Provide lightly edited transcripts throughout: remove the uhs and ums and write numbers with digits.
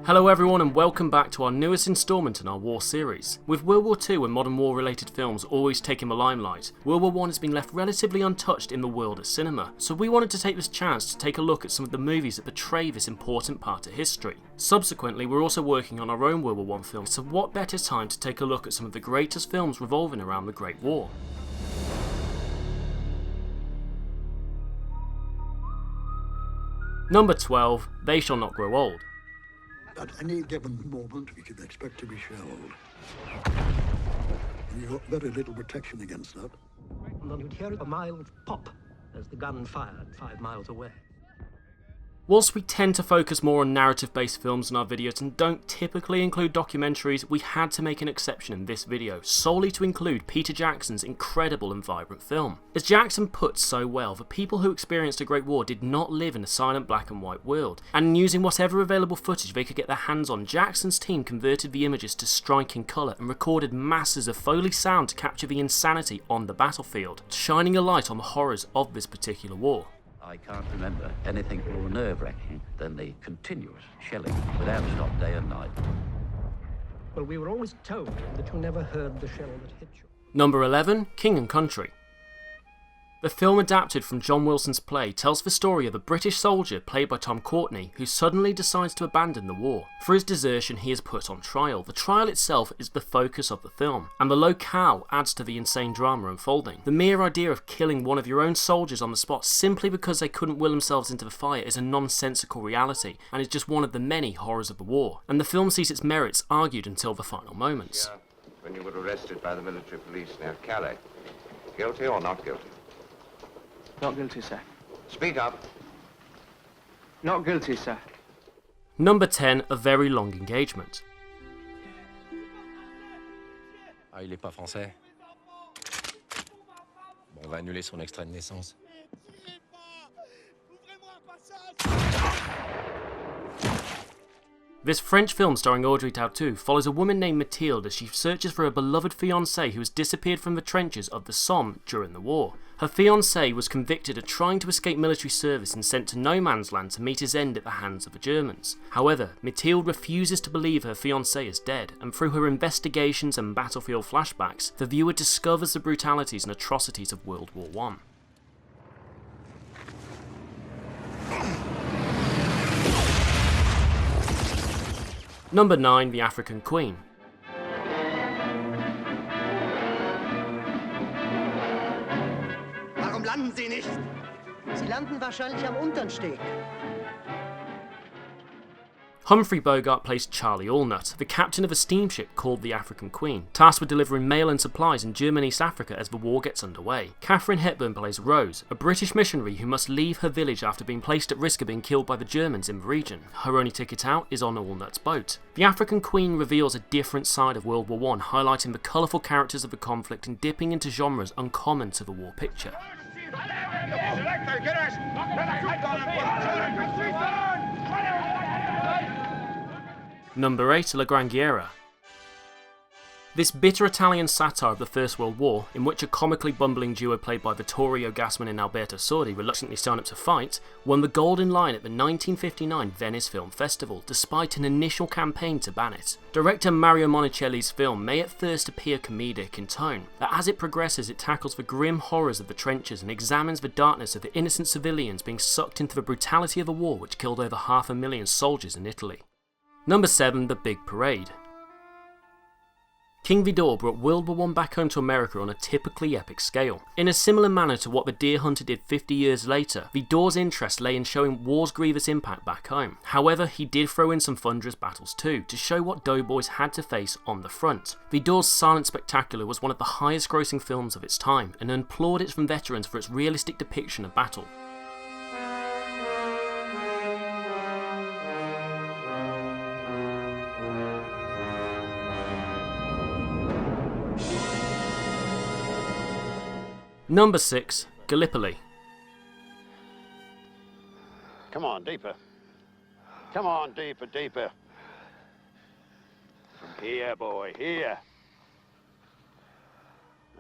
Hello everyone and welcome back to our newest instalment in our war series. With World War II and modern war related films always taking the limelight, World War I has been left relatively untouched in the world of cinema, so we wanted to take this chance to take a look at some of the movies that portray this important part of history. Subsequently, we're also working on our own World War I film, so what better time to take a look at some of the greatest films revolving around the Great War. Number 12, They Shall Not Grow Old. At any given moment, we can expect to be shelled. You've got very little protection against that. And then you'd hear a mild pop as the gun fired 5 miles away. Whilst we tend to focus more on narrative-based films in our videos and don't typically include documentaries, we had to make an exception in this video, solely to include Peter Jackson's incredible and vibrant film. As Jackson put so well, the people who experienced a Great War did not live in a silent black and white world, and using whatever available footage they could get their hands on, Jackson's team converted the images to striking colour and recorded masses of Foley sound to capture the insanity on the battlefield, shining a light on the horrors of this particular war. I can't remember anything more nerve-wracking than the continuous shelling without stop day and night. Well, we were always told that you never heard the shell that hit you. Number 11, King and Country. The film, adapted from John Wilson's play, tells the story of a British soldier played by Tom Courtenay who suddenly decides to abandon the war. For his desertion, he is put on trial. The trial itself is the focus of the film, and the locale adds to the insane drama unfolding. The mere idea of killing one of your own soldiers on the spot simply because they couldn't will themselves into the fire is a nonsensical reality, and is just one of the many horrors of the war. And the film sees its merits argued until the final moments. Yeah, when you were arrested by the military police near Calais. Guilty or not guilty? Not guilty, sir. Speak up. Not guilty, sir. Number 10, A Very Long Engagement. Ah, il est pas français. Bon, on va annuler son extrait de naissance. This French film starring Audrey Tautou follows a woman named Mathilde as she searches for a beloved fiancé who has disappeared from the trenches of the Somme during the war. Her fiancé was convicted of trying to escape military service and sent to no man's land to meet his end at the hands of the Germans. However, Mathilde refuses to believe her fiancé is dead, and through her investigations and battlefield flashbacks, the viewer discovers the brutalities and atrocities of World War I. Number 9, The African Queen. Warum landen Sie nicht? Sie landen wahrscheinlich am unteren Steg. Humphrey Bogart plays Charlie Allnut, the captain of a steamship called the African Queen, tasked with delivering mail and supplies in German East Africa as the war gets underway. Katharine Hepburn plays Rose, a British missionary who must leave her village after being placed at risk of being killed by the Germans in the region. Her only ticket out is on Allnut's boat. The African Queen reveals a different side of World War I, highlighting the colourful characters of the conflict and dipping into genres uncommon to the war picture. Number 8, La Grangiera. This bitter Italian satire of the First World War, in which a comically bumbling duo played by Vittorio Gassman and Alberto Sordi reluctantly stand up to fight, won the Golden Lion at the 1959 Venice Film Festival, despite an initial campaign to ban it. Director Mario Monicelli's film may at first appear comedic in tone, but as it progresses it tackles the grim horrors of the trenches and examines the darkness of the innocent civilians being sucked into the brutality of a war which killed over 500,000 soldiers in Italy. Number 7, The Big Parade. King Vidor brought World War I back home to America on a typically epic scale. In a similar manner to what The Deer Hunter did 50 years later, Vidor's interest lay in showing war's grievous impact back home. However, he did throw in some thunderous battles too, to show what doughboys had to face on the front. Vidor's Silent Spectacular was one of the highest grossing films of its time, and earned plaudits from veterans for its realistic depiction of battle. Number 6, Gallipoli. Come on, deeper. Come on, deeper, deeper. From here, boy, here.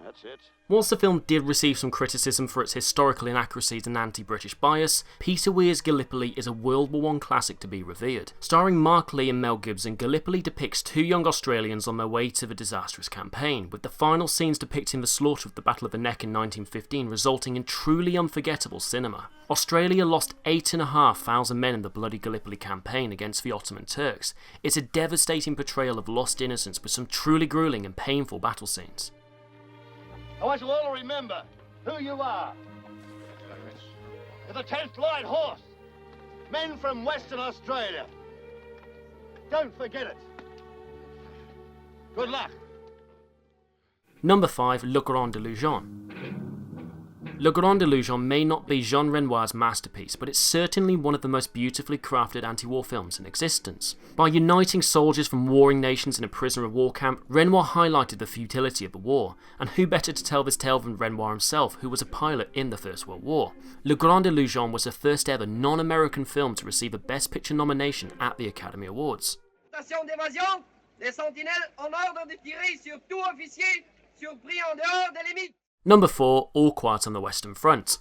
That's it. Whilst the film did receive some criticism for its historical inaccuracies and anti-British bias, Peter Weir's Gallipoli is a World War I classic to be revered. Starring Mark Lee and Mel Gibson, Gallipoli depicts two young Australians on their way to the disastrous campaign, with the final scenes depicting the slaughter of the Battle of the Neck in 1915 resulting in truly unforgettable cinema. Australia lost 8,500 men in the bloody Gallipoli campaign against the Ottoman Turks. It's a devastating portrayal of lost innocence with some truly gruelling and painful battle scenes. I want you all to remember who you are. You're the 10th Light Horse. Men from Western Australia. Don't forget it. Good luck. Number 5. Le Grand Illusion. Le Grand Illusion may not be Jean Renoir's masterpiece, but it's certainly one of the most beautifully crafted anti-war films in existence. By uniting soldiers from warring nations in a prisoner of war camp, Renoir highlighted the futility of the war, and who better to tell this tale than Renoir himself, who was a pilot in the First World War. Le Grand Illusion was the first ever non-American film to receive a Best Picture nomination at the Academy Awards. Station d'évasion, les sentinelles en ordre de tirer sur tout officier surpris en dehors des limites. Number 4. All Quiet on the Western Front.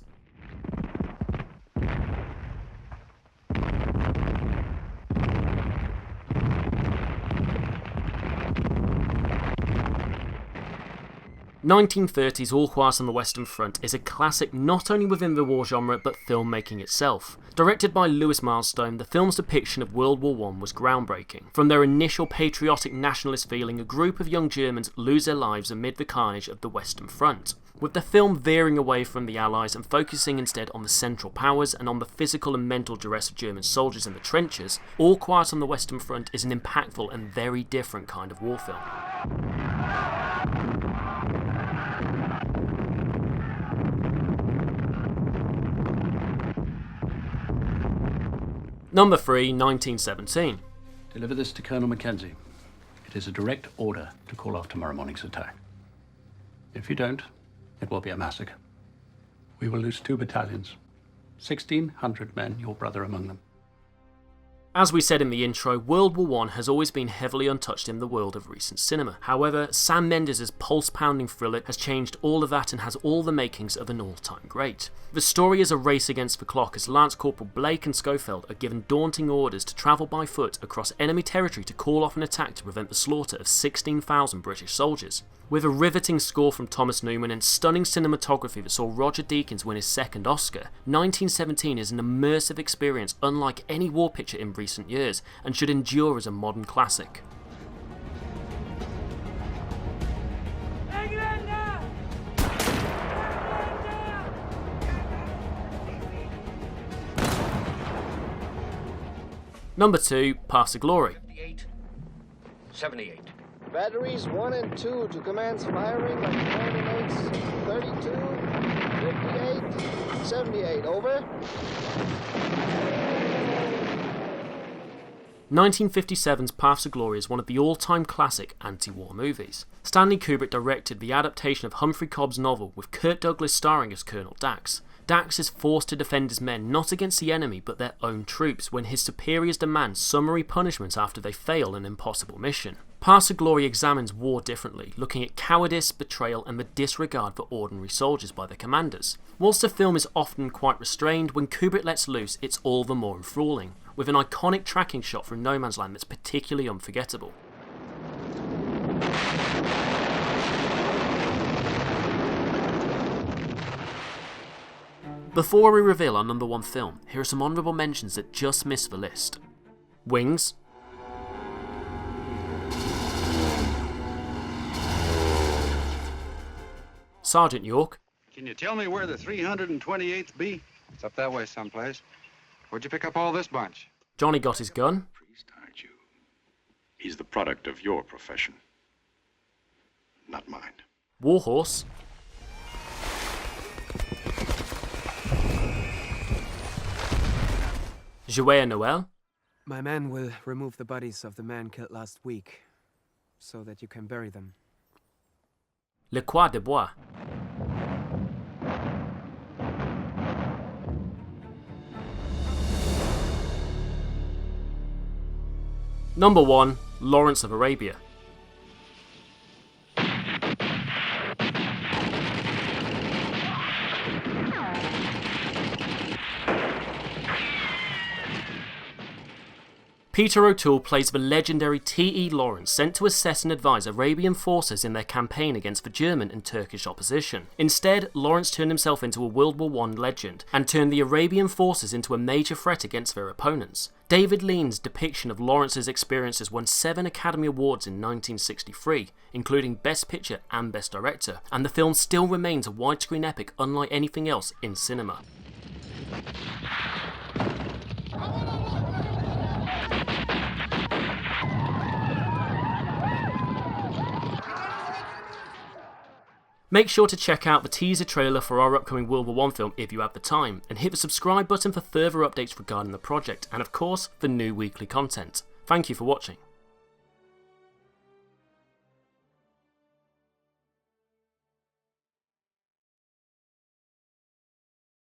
"1930s All Quiet on the Western Front" is a classic not only within the war genre but filmmaking itself. Directed by Louis Milestone, the film's depiction of World War I was groundbreaking. From their initial patriotic nationalist feeling, a group of young Germans lose their lives amid the carnage of the Western Front. With the film veering away from the Allies and focusing instead on the Central Powers and on the physical and mental duress of German soldiers in the trenches, All Quiet on the Western Front is an impactful and very different kind of war film. Number 3. 1917. Deliver this to Colonel Mackenzie. It is a direct order to call off tomorrow morning's attack. If you don't, it will be a massacre. We will lose 2 battalions. 1,600 men, your brother among them. As we said in the intro, World War I has always been heavily untouched in the world of recent cinema. However, Sam Mendes' pulse-pounding thriller has changed all of that and has all the makings of an all-time great. The story is a race against the clock as Lance Corporal Blake and Schofield are given daunting orders to travel by foot across enemy territory to call off an attack to prevent the slaughter of 16,000 British soldiers. With a riveting score from Thomas Newman and stunning cinematography that saw Roger Deakins win his 2nd Oscar, 1917 is an immersive experience unlike any war picture in recent years and should endure as a modern classic. Number 2. Paths to Glory. 78. Batteries 1 and 2 to commence firing on coordinates 32, 58, 78. Over. 1957's Paths to Glory is one of the all-time classic anti-war movies. Stanley Kubrick directed the adaptation of Humphrey Cobb's novel, with Kirk Douglas starring as Colonel Dax. Dax is forced to defend his men not against the enemy but their own troops when his superiors demand summary punishment after they fail an impossible mission. Paths to Glory examines war differently, looking at cowardice, betrayal and the disregard for ordinary soldiers by their commanders. Whilst the film is often quite restrained, when Kubrick lets loose it's all the more enthralling, with an iconic tracking shot from No Man's Land that's particularly unforgettable. Before we reveal our number 1 film, here are some honourable mentions that just missed the list. Wings, Sergeant York, Can you tell me where the 328th be? It's up that way someplace. Where'd you pick up all this bunch? Johnny Got His Gun, Priest, aren't you? He's the product of your profession, not mine. Warhorse, Joyeux Noël, My men will remove the bodies of the men killed last week, so that you can bury them. Le Croix de Bois, Number 1. Lawrence of Arabia. Peter O'Toole plays the legendary T.E. Lawrence, sent to assess and advise Arabian forces in their campaign against the German and Turkish opposition. Instead, Lawrence turned himself into a World War I legend and turned the Arabian forces into a major threat against their opponents. David Lean's depiction of Lawrence's experiences won 7 Academy Awards in 1963, including Best Picture and Best Director, and the film still remains a widescreen epic unlike anything else in cinema. Make sure to check out the teaser trailer for our upcoming World War I film if you have the time, and hit the subscribe button for further updates regarding the project, and of course, for new weekly content. Thank you for watching.